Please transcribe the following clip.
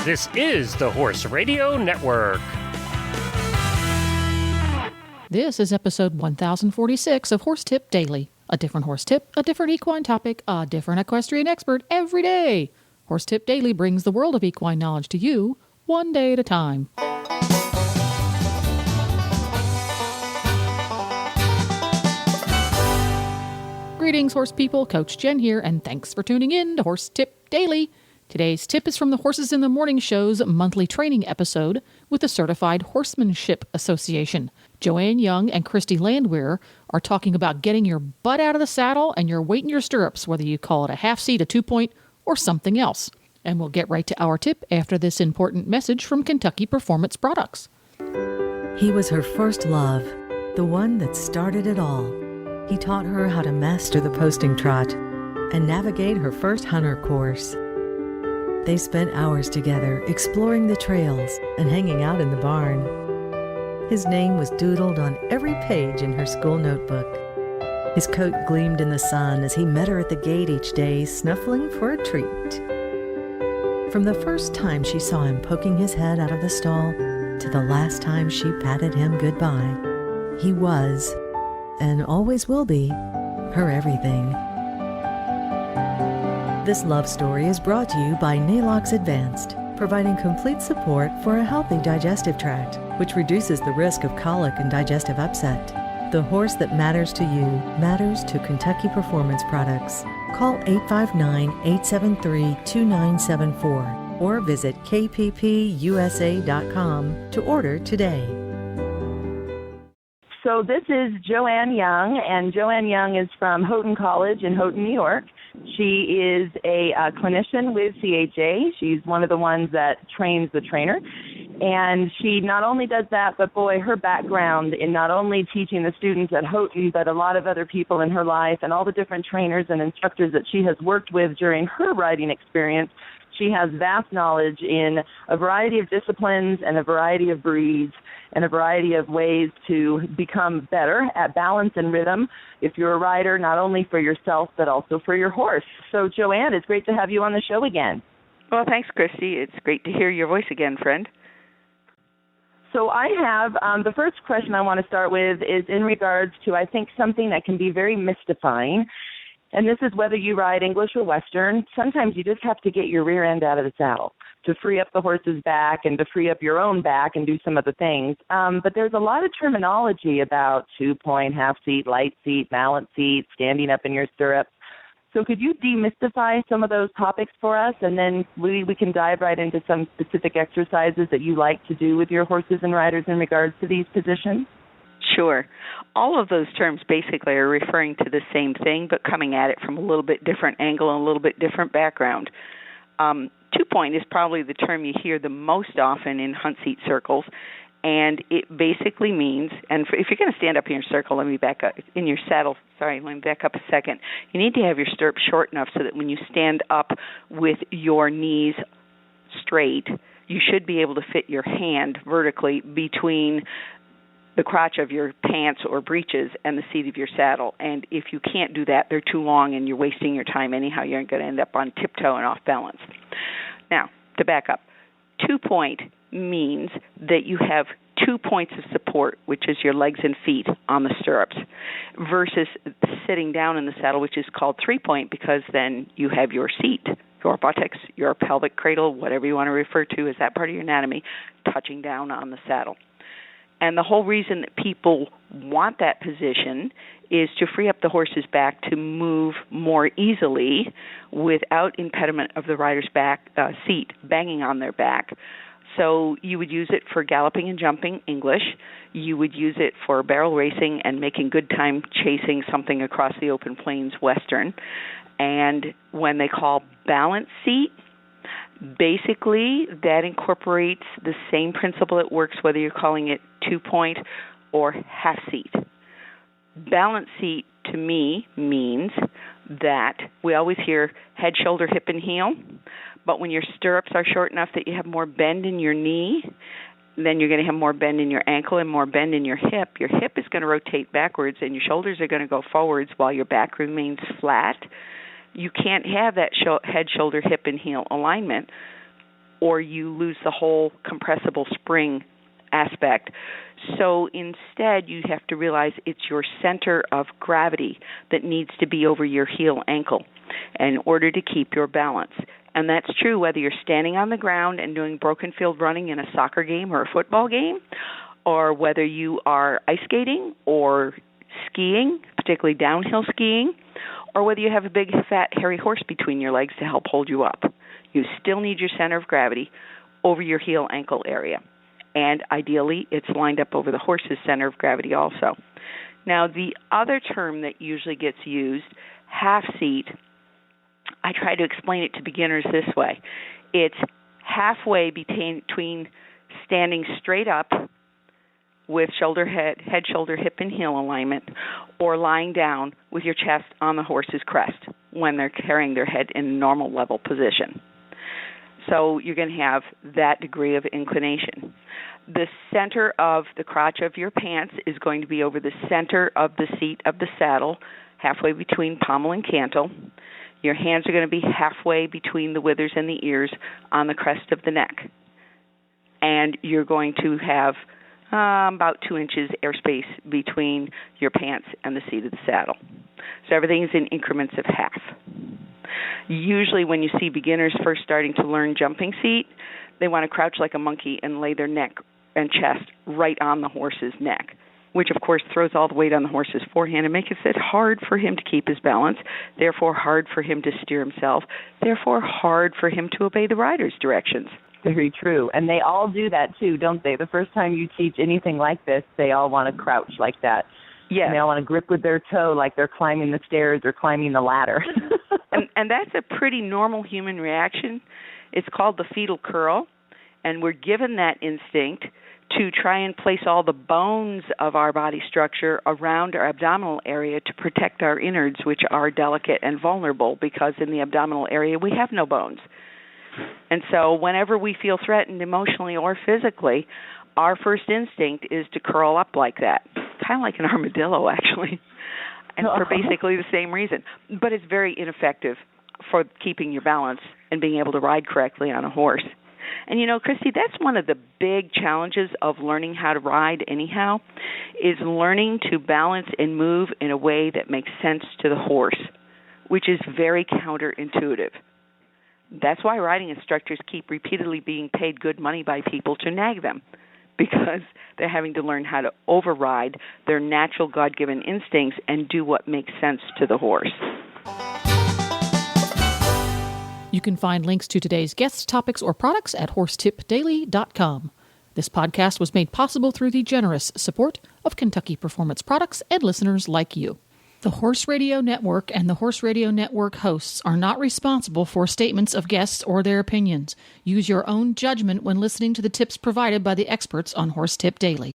This is the Horse Radio Network. This is episode 1046 of Horse Tip Daily. A different horse tip, a different equine topic, a different equestrian expert every day. Horse Tip Daily brings the world of equine knowledge to you, one day at a time. Greetings, horse people. Coach Jen here, and thanks for tuning in to Horse Tip Daily. Today's tip is from the Horses in the Morning Show's monthly training episode with the Certified Horsemanship Association. Joanne Young and Christy Landwehr are talking about getting your butt out of the saddle and your weight in your stirrups, whether you call it a half seat, a 2-point, or something else. And we'll get right to our tip after this important message from Kentucky Performance Products. He was her first love, the one that started it all. He taught her how to master the posting trot and navigate her first hunter course. They spent hours together exploring the trails and hanging out in the barn. His name was doodled on every page in her school notebook. His coat gleamed in the sun as he met her at the gate each day, snuffling for a treat. From the first time she saw him poking his head out of the stall to the last time she patted him goodbye, he was, and always will be, her everything. This love story is brought to you by Nalox Advanced, providing complete support for a healthy digestive tract, which reduces the risk of colic and digestive upset. The horse that matters to you matters to Kentucky Performance Products. Call 859-873-2974 or visit kppusa.com to order today. So this is Joanne Young, and Joanne Young is from Houghton College in Houghton, New York. She is a clinician with CHA. She's one of the ones that trains the trainer. And she not only does that, but boy, her background in not only teaching the students at Houghton, but a lot of other people in her life and all the different trainers and instructors that she has worked with during her riding experience. She has vast knowledge in a variety of disciplines and a variety of breeds and a variety of ways to become better at balance and rhythm if you're a rider, not only for yourself, but also for your horse. So, Joanne, it's great to have you on the show again. Well, thanks, Christy. It's great to hear your voice again, friend. So I have, the first question I want to start with is in regards to, I think, something that can be very mystifying. And this is whether you ride English or Western. Sometimes you just have to get your rear end out of the saddle to free up the horse's back and to free up your own back and do some of the things. But there's a lot of terminology about 2-point, half seat, light seat, balance seat, standing up in your stirrups. So could you demystify some of those topics for us, and then we can dive right into some specific exercises that you like to do with your horses and riders in regards to these positions? Sure. All of those terms basically are referring to the same thing, but coming at it from a little bit different angle and a little bit different background. 2-point is probably the term you hear the most often in hunt seat circles, and it basically means, and if you're going to stand up in your circle, let me back up, in your saddle, let me back up a second. You need to have your stirrups short enough so that when you stand up with your knees straight, you should be able to fit your hand vertically between the crotch of your pants or breeches and the seat of your saddle. And if you can't do that, they're too long and you're wasting your time anyhow. You're going to end up on tiptoe and off balance. Now, to back up, 2-point means that you have 2 points of support, which is your legs and feet on the stirrups, versus sitting down in the saddle, which is called 3-point, because then you have your seat, your buttocks, your pelvic cradle, whatever you want to refer to as that part of your anatomy, touching down on the saddle. And the whole reason that people want that position is to free up the horse's back to move more easily without impediment of the rider's back seat banging on their back. So you would use it for galloping and jumping, English. You would use it for barrel racing and making good time chasing something across the open plains, Western. And when they call balance seat, basically that incorporates the same principle that works whether you're calling it 2-point or half seat. Balance seat to me means that we always hear head, shoulder, hip, and heel, but when your stirrups are short enough that you have more bend in your knee, then you're going to have more bend in your ankle and more bend in your hip. Your hip is going to rotate backwards and your shoulders are going to go forwards while your back remains flat. You can't have that head, shoulder, hip, and heel alignment or you lose the whole compressible spring aspect. So instead, you have to realize it's your center of gravity that needs to be over your heel ankle in order to keep your balance. And that's true whether you're standing on the ground and doing broken field running in a soccer game or a football game, or whether you are ice skating or skiing, particularly downhill skiing, or whether you have a big, fat, hairy horse between your legs to help hold you up. You still need your center of gravity over your heel ankle area. And ideally, it's lined up over the horse's center of gravity also. Now, the other term that usually gets used, half seat, I try to explain it to beginners this way. It's halfway between standing straight up with head, shoulder, hip, and heel alignment, or lying down with your chest on the horse's crest when they're carrying their head in normal level position. So you're going to have that degree of inclination. The center of the crotch of your pants is going to be over the center of the seat of the saddle, halfway between pommel and cantle. Your hands are going to be halfway between the withers and the ears on the crest of the neck. And you're going to have about 2 inches airspace between your pants and the seat of the saddle. So everything is in increments of half. Usually when you see beginners first starting to learn jumping seat, they want to crouch like a monkey and lay their neck and chest right on the horse's neck, which of course throws all the weight on the horse's forehand and makes it hard for him to keep his balance, therefore hard for him to steer himself, therefore hard for him to obey the rider's directions. Very true. And they all do that too, don't they? The first time you teach anything like this, they all want to crouch like that. Yes. And they all want to grip with their toe like they're climbing the stairs or climbing the ladder. and that's a pretty normal human reaction. It's called the fetal curl, and we're given that instinct to try and place all the bones of our body structure around our abdominal area to protect our innards, which are delicate and vulnerable, because in the abdominal area we have no bones. And so whenever we feel threatened emotionally or physically, our first instinct is to curl up like that, kind of like an armadillo, actually, and for basically the same reason. But it's very ineffective for keeping your balance and being able to ride correctly on a horse. And, you know, Christy, that's one of the big challenges of learning how to ride anyhow, is learning to balance and move in a way that makes sense to the horse, which is very counterintuitive. That's why riding instructors keep repeatedly being paid good money by people to nag them, because they're having to learn how to override their natural God-given instincts and do what makes sense to the horse. You can find links to today's guest topics or products at horsetipdaily.com. This podcast was made possible through the generous support of Kentucky Performance Products and listeners like you. The Horse Radio Network and the Horse Radio Network hosts are not responsible for statements of guests or their opinions. Use your own judgment when listening to the tips provided by the experts on Horse Tip Daily.